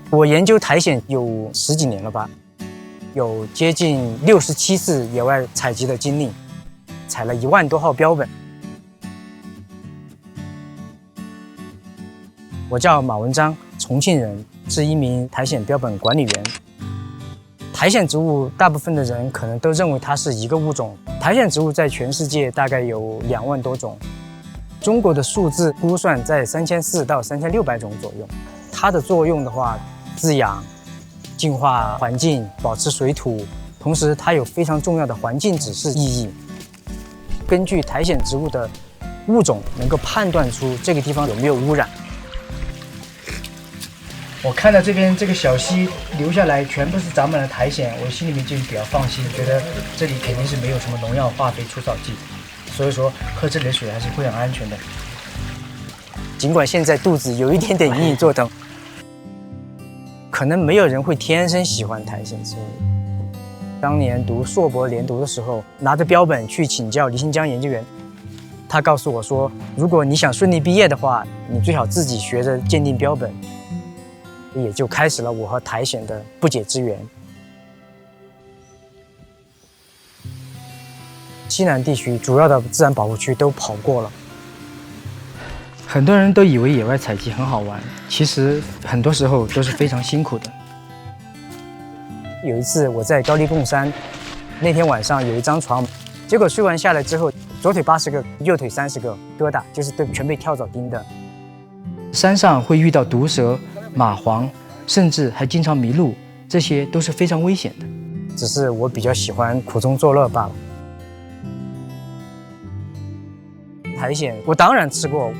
我研究苔藓有10几年了吧，有接近67次野外采集的经历，采了1万多号标本。我叫马文章，重庆人，是一名苔藓标本管理员。苔藓植物，大部分的人可能都认为它是一个物种。苔藓植物在全世界大概有2万多种，中国的数字估算在3400到3600种左右。它的作用的话，滋养、净化环境、保持水土，同时它有非常重要的环境指示意义。根据苔藓植物的物种，能够判断出这个地方有没有污染。我看到这边这个小溪流下来全部是长满了苔藓，我心里面就比较放心，觉得这里肯定是没有什么农药、化肥、除草剂，所以说喝这里的水还是会很安全的。尽管现在肚子有一点点隐隐作疼，可能没有人会天生喜欢苔藓植物。当年读硕博连读的时候，拿着标本去请教李新江研究员，他告诉我说，如果你想顺利毕业的话，你最好自己学着鉴定标本。也就开始了我和苔藓的不解之缘。西南地区主要的自然保护区都跑过了，很多人都以为野外采集很好玩，其实很多时候都是非常辛苦的。有一次我在高黎贡山，那天晚上有一张床，结果睡完下来之后，左腿80个，右腿30个疙瘩，就是全被跳蚤叮的。山上会遇到毒蛇、蚂蟥，甚至还经常迷路，这些都是非常危险的。只是我比较喜欢苦中作乐罢了。苔藓我当然吃过，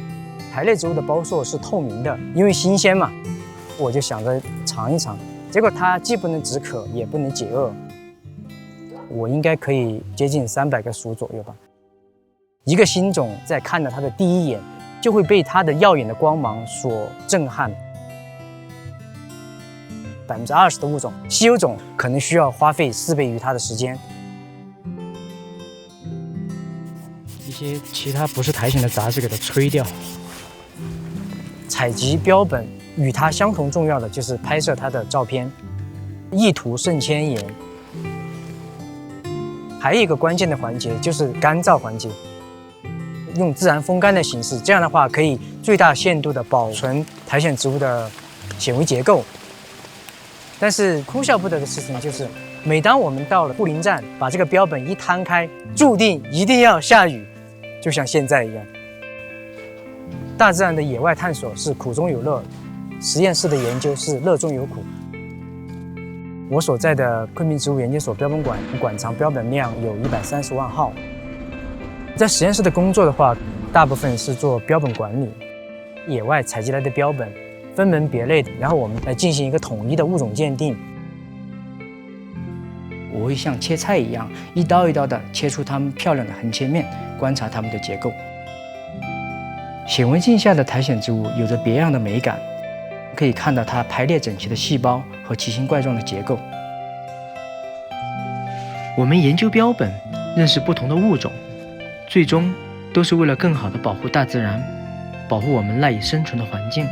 苔类植物的包硕是透明的，因为新鲜嘛，我就想着尝一尝。结果它既不能止渴，也不能解饿。我应该可以接近300个熟左右吧。一个新种在看到它的第一眼，就会被它的耀眼的光芒所震撼。20%的物种，稀有种可能需要花费4倍于它的时间。一些其他不是苔藓的杂质给它吹掉。采集标本与它相同重要的就是拍摄它的照片，意图胜千言。还有一个关键的环节就是干燥环节，用自然风干的形式，这样的话可以最大限度的保存苔藓植物的显微结构。但是哭笑不得的事情就是，每当我们到了护林站，把这个标本一摊开，注定一定要下雨，就像现在一样。大自然的野外探索是苦中有乐，实验室的研究是乐中有苦。我所在的昆明植物研究所标本馆馆藏标本量有130万号。在实验室的工作的话，大部分是做标本管理，野外采集来的标本分门别类的，然后我们来进行一个统一的物种鉴定。我会像切菜一样，一刀一刀的切出它们漂亮的横切面，观察它们的结构。显微镜下的苔藓植物有着别样的美感，可以看到它排列整齐的细胞和奇形怪状的结构。我们研究标本，认识不同的物种，最终都是为了更好地保护大自然，保护我们赖以生存的环境。